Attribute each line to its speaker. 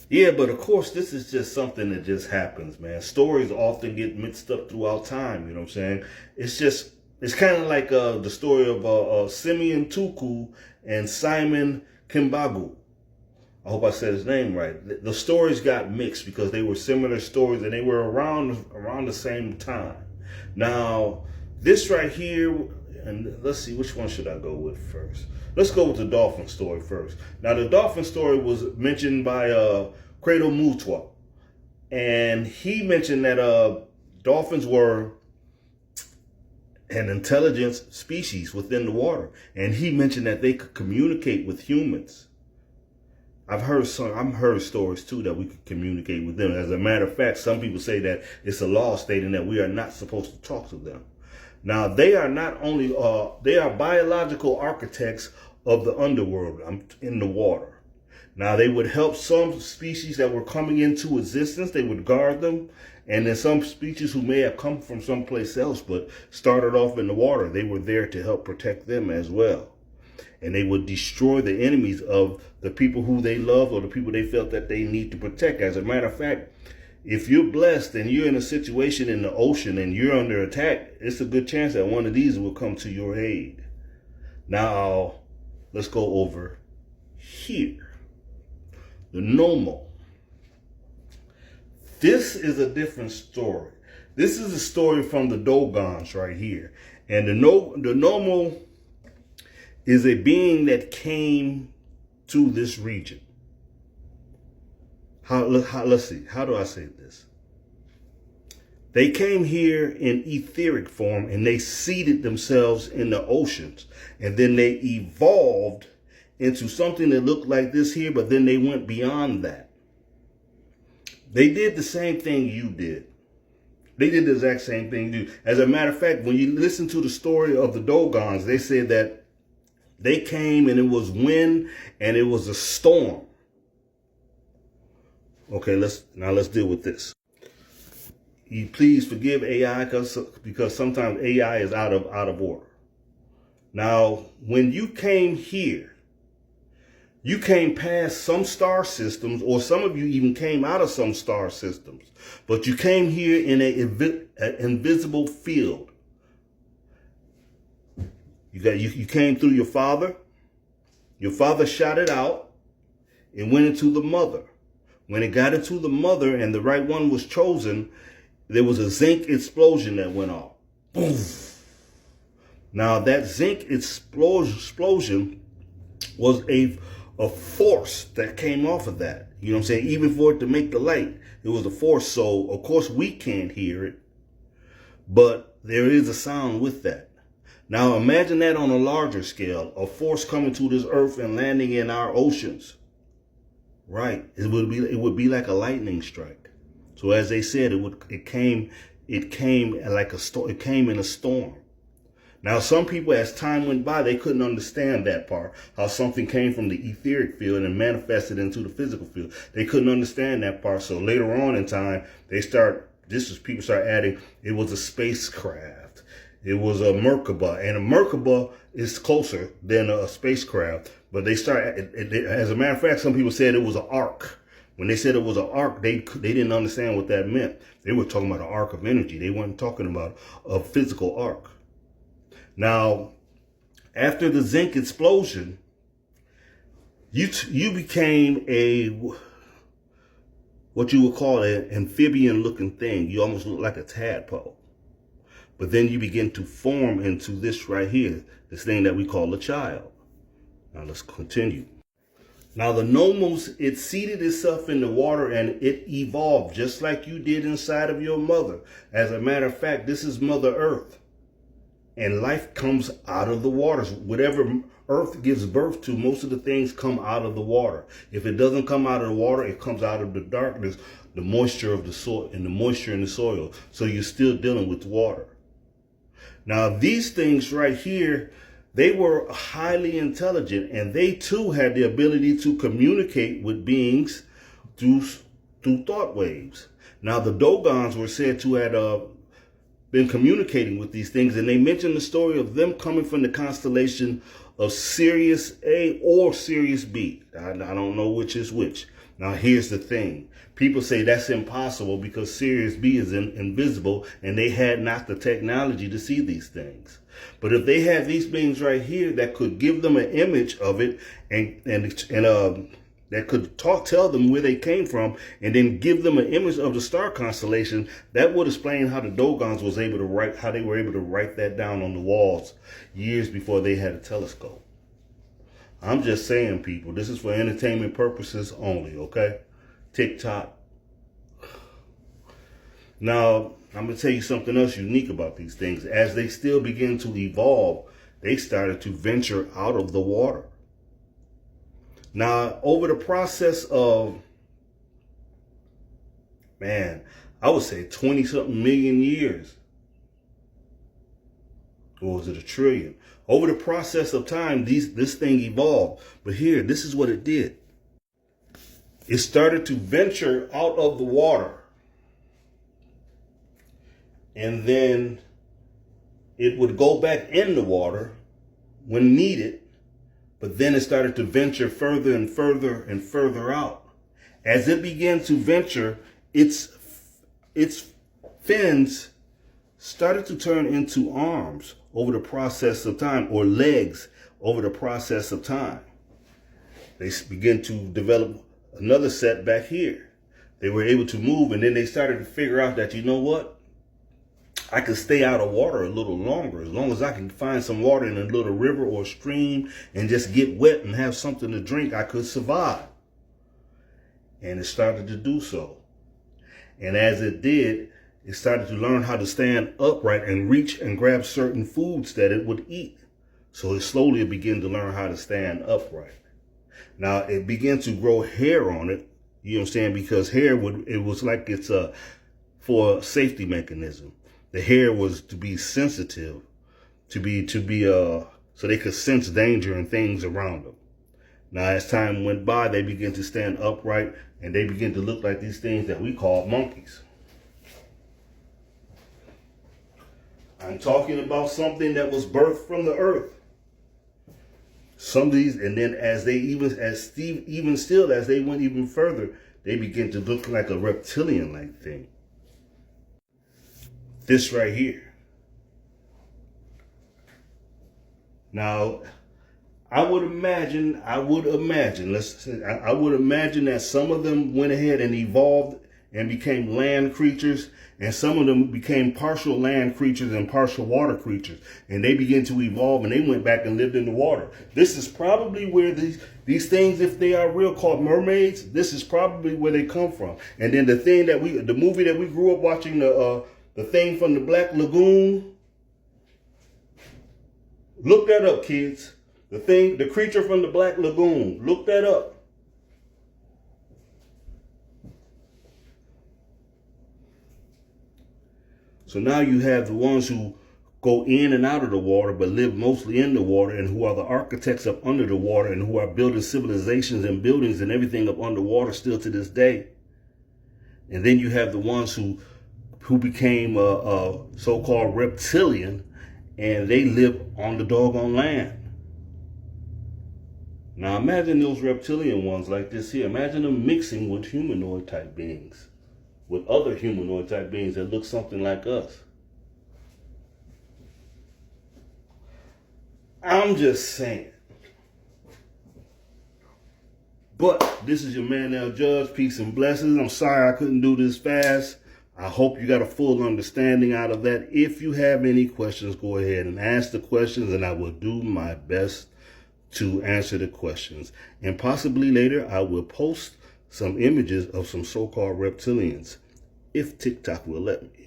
Speaker 1: Yeah, but of course, this is just something that just happens, man. Stories often get mixed up throughout time. You know what I'm saying? It's kind of like the story of Simeon Tuku and Simon Kimbagu. I hope I said his name right. The stories got mixed because they were similar stories and they were around the same time. Now, this right here, and let's see, which one should I go with first? Let's go with the dolphin story first. Now, the dolphin story was mentioned by Credo Mutwa, and he mentioned that dolphins were an intelligent species within the water, and he mentioned that they could communicate with humans. I've heard stories too that we could communicate with them. As a matter of fact, some people say that it's a law stating that we are not supposed to talk to them. Now, they are not only they are biological architects of the underworld in the water. Now, they would help some species that were coming into existence. They would guard them, and then some species who may have come from someplace else but started off in the water, they were there to help protect them as well. And they would destroy the enemies of the people who they love or the people they felt that they need to protect. As a matter of fact, if you're blessed and you're in a situation in the ocean and you're under attack, it's a good chance that one of these will come to your aid. Now, let's go over here. The Nommo. This is a different story. This is a story from the dogons right here. And the Nommo is a being that came to this region. Let's see, how do I say this? They came here in etheric form and they seeded themselves in the oceans. And then they evolved into something that looked like this here, but then they went beyond that. They did the same thing you did. They did the exact same thing you do. As a matter of fact, when you listen to the story of the dogons, they said that they came and it was wind and it was a storm. Okay, let's deal with this. You please forgive AI because sometimes AI is out of order. Now, when you came here, you came past some star systems, or some of you even came out of some star systems, but you came here in an invisible field. You came through your father. Your father shot it out. It went into the mother. When it got into the mother and the right one was chosen, there was a zinc explosion that went off. Boom. Now that zinc explosion was a force that came off of that. You know what I'm saying? Even for it to make the light, it was a force. So of course we can't hear it, but there is a sound with that. Now imagine that on a larger scale, a force coming to this earth and landing in our oceans. Right. It would be like a lightning strike. So as they said, it came like a storm. It came in a storm. Now some people, as time went by, they couldn't understand that part, how something came from the etheric field and manifested into the physical field. They couldn't understand that part. So later on in time, people start adding, it was a spacecraft. It was a Merkaba, and a Merkaba is closer than a spacecraft. But they as a matter of fact, some people said it was an ark. When they said it was an ark, they didn't understand what that meant. They were talking about an ark of energy. They weren't talking about a physical ark. Now, after the zinc explosion, you became what you would call an amphibian-looking thing. You almost look like a tadpole. But then you begin to form into this right here, this thing that we call a child. Now let's continue. Now the Nomos, it seeded itself in the water and it evolved just like you did inside of your mother. As a matter of fact, this is Mother Earth. And life comes out of the waters. Whatever Earth gives birth to, most of the things come out of the water. If it doesn't come out of the water, it comes out of the darkness, the moisture of the soil, and the moisture in the soil. So you're still dealing with water. Now, these things right here, they were highly intelligent, and they too had the ability to communicate with beings through thought waves. Now, the Dogons were said to have been communicating with these things, and they mentioned the story of them coming from the constellation of Sirius A or Sirius B. I don't know which is which. Now, here's the thing. People say that's impossible because Sirius B is invisible and they had not the technology to see these things. But if they had these beings right here that could give them an image of it and that could tell them where they came from and then give them an image of the star constellation, that would explain how the Dogons was able to write, how they were able to write that down on the walls years before they had a telescope. I'm just saying, people, this is for entertainment purposes only, okay? TikTok. Now, I'm going to tell you something else unique about these things. As they still begin to evolve, they started to venture out of the water. Now, over the process of, man, I would say 20-something million years. Or was it a trillion? Over the process of time, this thing evolved. But here, this is what it did. It started to venture out of the water. And then it would go back in the water when needed. But then it started to venture further and further and further out. As it began to venture, its fins started to turn into arms over the process of time, or legs over the process of time. They began to develop another set back here. They were able to move, and then they started to figure out that, you know what? I can stay out of water a little longer. As long as I can find some water in a little river or stream and just get wet and have something to drink, I could survive. And it started to do so. And as it did, it started to learn how to stand upright and reach and grab certain foods that it would eat. So it slowly began to learn how to stand upright. Now, it began to grow hair on it, you know what I'm saying, because it was like it's for a safety mechanism. The hair was to be sensitive, so they could sense danger and things around them. Now, as time went by, they began to stand upright and they began to look like these things that we call monkeys. I'm talking about something that was birthed from the earth. Some of these, and then as they as they went even further, they began to look like a reptilian-like thing. This right here. Now, I would imagine that some of them went ahead and evolved and became land creatures, and some of them became partial land creatures and partial water creatures, and they began to evolve and they went back and lived in the water. This is probably where these things, if they are real, called mermaids, this is probably where they come from. And then the movie that we grew up watching, the thing from the Black Lagoon, look that up, kids. The creature from the Black Lagoon, look that up. So now you have the ones who go in and out of the water, but live mostly in the water, and who are the architects up under the water, and who are building civilizations and buildings and everything up underwater still to this day. And then you have the ones who became so-called reptilian, and they live on the doggone land. Now imagine those reptilian ones like this here. Imagine them mixing with humanoid type beings, with other humanoid type beings that look something like us. I'm just saying. But this is your man L Judge. Peace and blessings. I'm sorry I couldn't do this fast. I hope you got a full understanding out of that. If you have any questions, go ahead and ask the questions, and I will do my best to answer the questions. And possibly later, I will post some images of some so-called reptilians, if TikTok will let me.